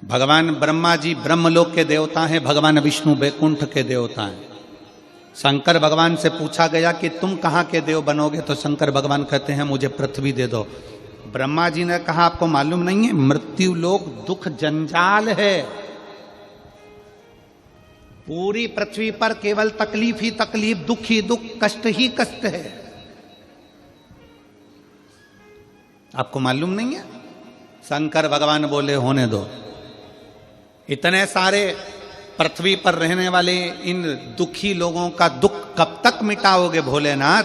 भगवान ब्रह्मा जी ब्रह्मलोक के देवता हैं, भगवान विष्णु वैकुंठ के देवता हैं। शंकर भगवान से पूछा गया कि तुम कहाँ के देव बनोगे, तो शंकर भगवान कहते हैं मुझे पृथ्वी दे दो। ब्रह्मा जी ने कहा आपको मालूम नहीं है, मृत्यु लोक दुख जंजाल है, पूरी पृथ्वी पर केवल तकलीफ ही तकलीफ, दुख ही दुख, कष्ट ही कष्ट है। आपको मालूम नहीं है? शंकर भगवान बोले होने दो, इतने सारे पृथ्वी पर रहने वाले इन दुखी लोगों का दुख कब तक मिटाओगे भोलेनाथ?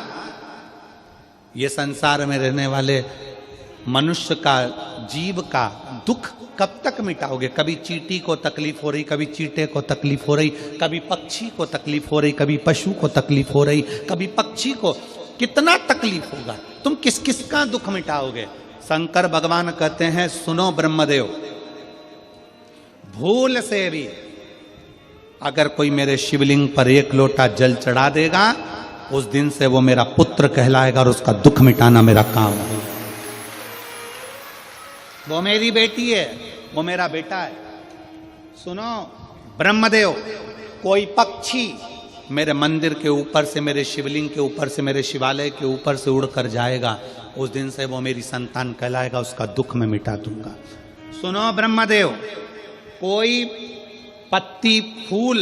ये संसार में रहने वाले मनुष्य का, जीव का दुख कब तक मिटाओगे? कभी चींटी को तकलीफ हो रही, कभी चींटे को तकलीफ हो रही, कभी पक्षी को तकलीफ हो रही, कभी पशु को तकलीफ हो रही, कभी पक्षी को, कितना तकलीफ होगा? तुम किस किस का दुख मिटाओगे? शंकर भगवान कहते हैं सुनो ब्रह्मदेव, भूल से भी अगर कोई मेरे शिवलिंग पर एक लोटा जल चढ़ा देगा, उस दिन से वो मेरा पुत्र कहलाएगा और उसका दुख मिटाना मेरा काम है। वो मेरी बेटी है, वो मेरा बेटा है। सुनो ब्रह्मदेव, कोई पक्षी मेरे मंदिर के ऊपर से, मेरे शिवलिंग के ऊपर से, मेरे शिवालय के ऊपर से उड़कर जाएगा, उस दिन से वो मेरी संतान कहलाएगा, उसका दुख मैं मिटा दूंगा। सुनो ब्रह्मदेव, कोई पत्ती फूल,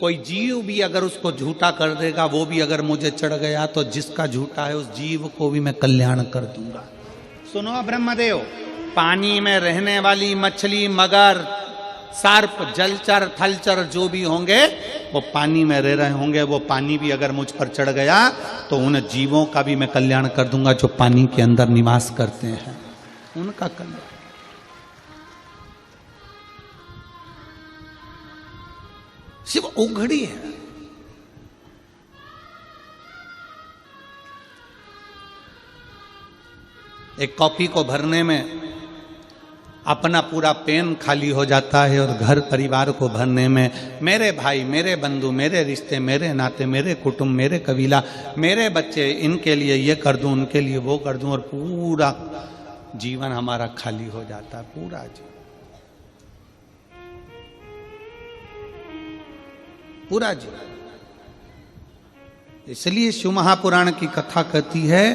कोई जीव भी अगर उसको झूठा कर देगा, वो भी अगर मुझे चढ़ गया, तो जिसका झूठा है उस जीव को भी मैं कल्याण कर दूंगा। सुनो ब्रह्मदेव, पानी में रहने वाली मछली, मगर, सर्प, जलचर, थलचर जो भी होंगे वो पानी में रह रहे होंगे, वो पानी भी अगर मुझ पर चढ़ गया तो उन जीवों का भी मैं कल्याण कर दूंगा जो पानी के अंदर निवास करते हैं, उनका कल्याण। शिव उघड़ी है। एक कॉपी को भरने में अपना पूरा पेन खाली हो जाता है और घर परिवार को भरने में मेरे भाई, मेरे बंधु, मेरे रिश्ते, मेरे नाते, मेरे कुटुंब, मेरे कबीला, मेरे बच्चे, इनके लिए ये कर दूं, उनके लिए वो कर दूं, और पूरा जीवन हमारा खाली हो जाता है, पूरा जीवन, पूरा जीवन। इसलिए शिव महापुराण की कथा कहती है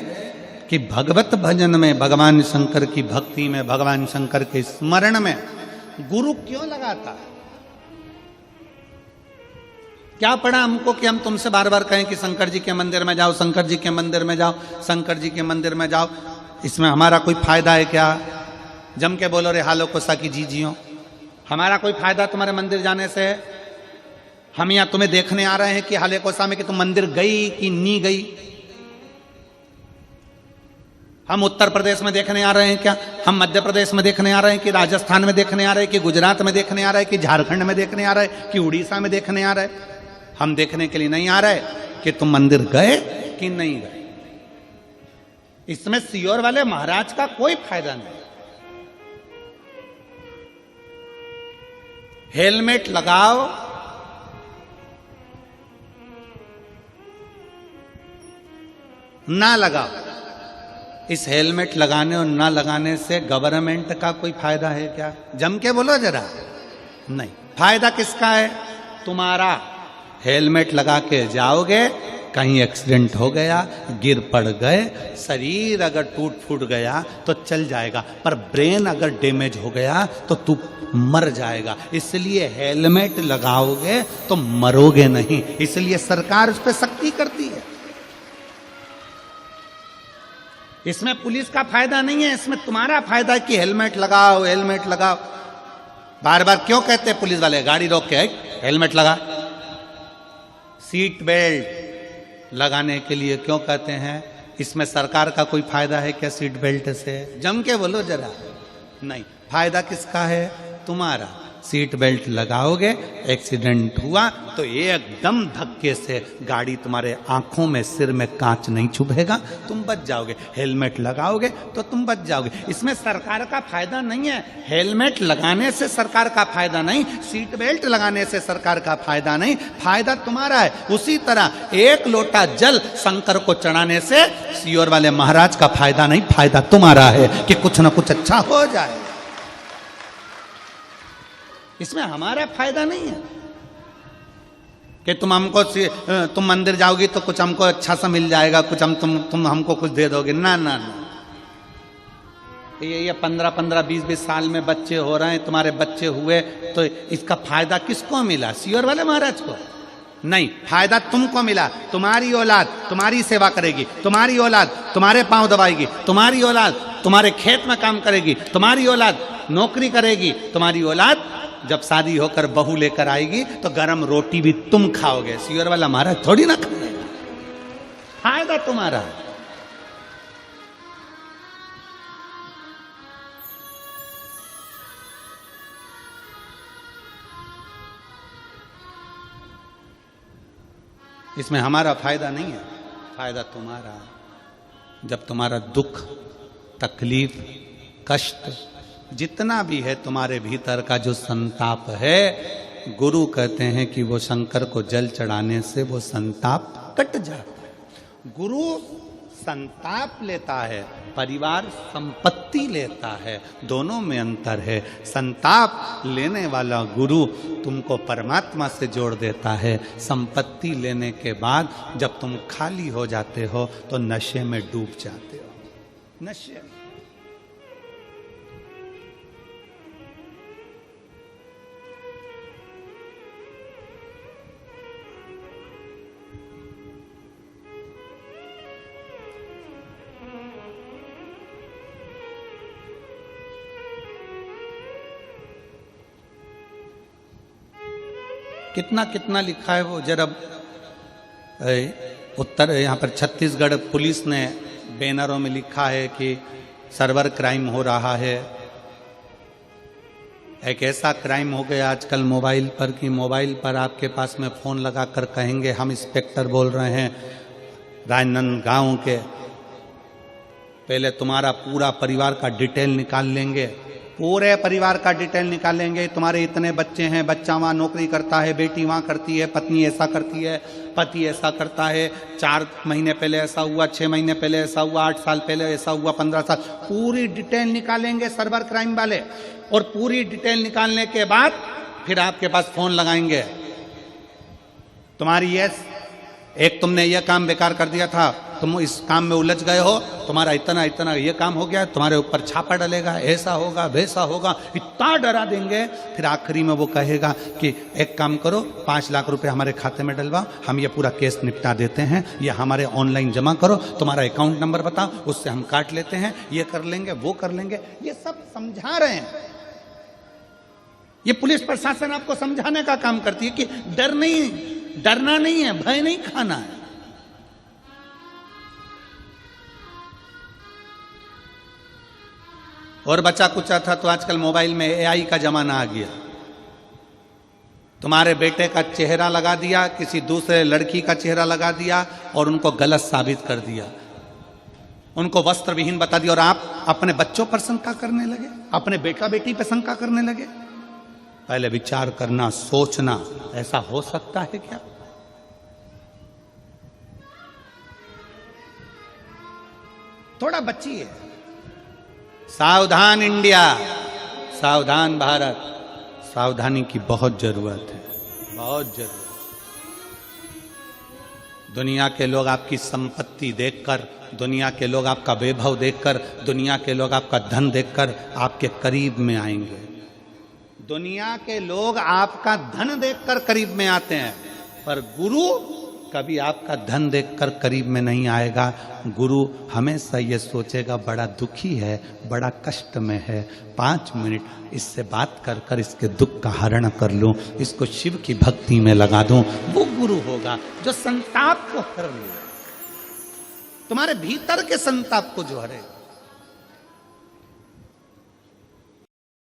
कि भगवत भजन में, भगवान शंकर की भक्ति में, भगवान शंकर के स्मरण में गुरु क्यों लगाता है? क्या पड़ा हमको कि हम तुमसे बार बार कहें कि शंकर जी के मंदिर में जाओ, शंकर जी के मंदिर में जाओ, शंकर जी के मंदिर में जाओ? इसमें हमारा कोई फायदा है क्या? जम के बोलो रे हालो कोसा की जी जियो, हमारा कोई फायदा तुम्हारे मंदिर जाने से? हम यहां तुम्हें देखने आ रहे हैं कि हाले कोसा में कि तुम मंदिर गई कि नहीं गई? हम उत्तर प्रदेश में देखने आ रहे हैं क्या? हम मध्य प्रदेश में देखने आ रहे हैं कि राजस्थान में देखने आ रहे हैं कि गुजरात में देखने आ रहे हैं कि झारखंड में देखने आ रहे हैं कि उड़ीसा में देखने आ रहे हैं? हम देखने के लिए नहीं आ रहे कि तुम मंदिर गए कि नहीं गए। इसमें सियोर वाले महाराज का कोई फायदा नहीं। हेलमेट लगाओ, ना लगाओ, इस हेलमेट लगाने और ना लगाने से गवर्नमेंट का कोई फायदा है क्या? जम के बोलो जरा। नहीं, फायदा किसका है? तुम्हारा। हेलमेट लगा के जाओगे, कहीं एक्सीडेंट हो गया, गिर पड़ गए, शरीर अगर टूट फूट गया तो चल जाएगा, पर ब्रेन अगर डैमेज हो गया तो तू मर जाएगा। इसलिए हेलमेट लगाओगे तो मरोगे नहीं, इसलिए सरकार उस पर सख्ती करती है। इसमें पुलिस का फायदा नहीं है, इसमें तुम्हारा फायदा है कि हेलमेट लगाओ, हेलमेट लगाओ। बार बार क्यों कहते हैं पुलिस वाले, गाड़ी रोक के हेलमेट लगा? सीट बेल्ट लगाने के लिए क्यों कहते हैं? इसमें सरकार का कोई फायदा है क्या सीट बेल्ट से? जम के बोलो जरा। नहीं, फायदा किसका है? तुम्हारा। सीट बेल्ट लगाओगे, एक्सीडेंट हुआ तो एकदम धक्के से गाड़ी तुम्हारे आंखों में, सिर में कांच नहीं चुभेगा, तुम बच जाओगे। हेलमेट लगाओगे तो तुम बच जाओगे। इसमें सरकार का फायदा नहीं है। हेलमेट लगाने से सरकार का फायदा नहीं, सीट बेल्ट लगाने से सरकार का फायदा नहीं, फायदा तुम्हारा है। उसी तरह एक लोटा जल शंकर को चढ़ाने से सियोर वाले महाराज का फायदा नहीं, फायदा तुम्हारा है कि कुछ ना कुछ अच्छा हो जाए। इसमें हमारा फायदा नहीं है कि तुम मंदिर जाओगी तो कुछ हमको अच्छा सा मिल जाएगा, कुछ तुम हमको कुछ दे दोगे। ना ना ना, ये 15-15, 20-20 साल में बच्चे हो रहे हैं, तुम्हारे बच्चे हुए तो इसका फायदा किसको मिला? सियोर वाले महाराज को नहीं, फायदा तुमको मिला। तुम्हारी औलाद तुम्हारी सेवा करेगी, तुम्हारी औलाद तुम्हारे पांव दबाएगी, तुम्हारी औलाद तुम्हारे खेत में काम करेगी, तुम्हारी औलाद नौकरी करेगी, तुम्हारी औलाद जब शादी होकर बहू लेकर आएगी तो गरम रोटी भी तुम खाओगे। सियोर वाला महाराज थोड़ी ना खाएगा, फायदा तुम्हारा। इसमें हमारा फायदा नहीं है, फायदा तुम्हारा। जब तुम्हारा दुख, तकलीफ, कष्ट जितना भी है तुम्हारे भीतर का जो संताप है, गुरु कहते हैं कि वो शंकर को जल चढ़ाने से वो संताप कट जाता है। गुरु संताप लेता है, परिवार संपत्ति लेता है, दोनों में अंतर है। संताप लेने वाला गुरु तुमको परमात्मा से जोड़ देता है। संपत्ति लेने के बाद जब तुम खाली हो जाते हो तो नशे में डूब जाते हो, नशे में। कितना कितना लिखा है वो जरा उत्तर यहाँ पर छत्तीसगढ़ पुलिस ने बैनरों में लिखा है कि सर्वर क्राइम हो रहा है। एक ऐसा क्राइम हो गया आजकल मोबाइल पर कि मोबाइल पर आपके पास में फ़ोन लगा कर कहेंगे हम इंस्पेक्टर बोल रहे हैं राजनांदगांव के, पहले तुम्हारा पूरा परिवार का डिटेल निकाल लेंगे, पूरे परिवार का डिटेल निकालेंगे। तुम्हारे इतने बच्चे हैं, बच्चा वहाँ नौकरी करता है, बेटी वहाँ करती है, पत्नी ऐसा करती है, पति ऐसा करता है, 4 महीने पहले ऐसा हुआ, 6 महीने पहले ऐसा हुआ, 8 साल पहले ऐसा हुआ, 15 साल, पूरी डिटेल निकालेंगे सर्वर क्राइम वाले। और पूरी डिटेल निकालने के बाद फिर आपके पास फोन लगाएंगे, तुम्हारी एक तुमने यह काम बेकार कर दिया था, तुम इस काम में उलझ गए हो, तुम्हारा इतना इतना ये काम हो गया, तुम्हारे ऊपर छापा डलेगा, ऐसा होगा वैसा होगा, इतना डरा देंगे। फिर आखिरी में वो कहेगा कि एक काम करो, 5 लाख रुपए हमारे खाते में डलवाओ, हम ये पूरा केस निपटा देते हैं, ये हमारे ऑनलाइन जमा करो, तुम्हारा अकाउंट नंबर बताओ, उससे हम काट लेते हैं, ये कर लेंगे वो कर लेंगे। ये सब समझा रहे हैं, ये पुलिस प्रशासन आपको समझाने का काम करती है कि डरना नहीं है, भय नहीं खाना है। और बचा कुचा था तो आजकल मोबाइल में एआई का जमाना आ गया। तुम्हारे बेटे का चेहरा लगा दिया, किसी दूसरे लड़की का चेहरा लगा दिया और उनको गलत साबित कर दिया, उनको वस्त्र विहीन बता दिया, और आप अपने बच्चों पर शंका करने लगे, अपने बेटा बेटी पर शंका करने लगे। पहले विचार करना, सोचना, ऐसा हो सकता है क्या? थोड़ा बचिए। सावधान इंडिया, सावधान भारत, सावधानी की बहुत जरूरत है, बहुत जरूरत। दुनिया के लोग आपकी संपत्ति देखकर, दुनिया के लोग आपका वैभव देखकर, दुनिया के लोग आपका धन देखकर आपके करीब में आएंगे। दुनिया के लोग आपका धन देखकर करीब में आते हैं, पर गुरु कभी आपका धन देखकर करीब में नहीं आएगा। गुरु हमेशा ये सोचेगा बड़ा दुखी है, बड़ा कष्ट में है, 5 मिनट इससे बात कर कर इसके दुख का हरण कर लूं, इसको शिव की भक्ति में लगा दूं। वो गुरु होगा जो संताप को हर ले, तुम्हारे भीतर के संताप को जो हरेगा।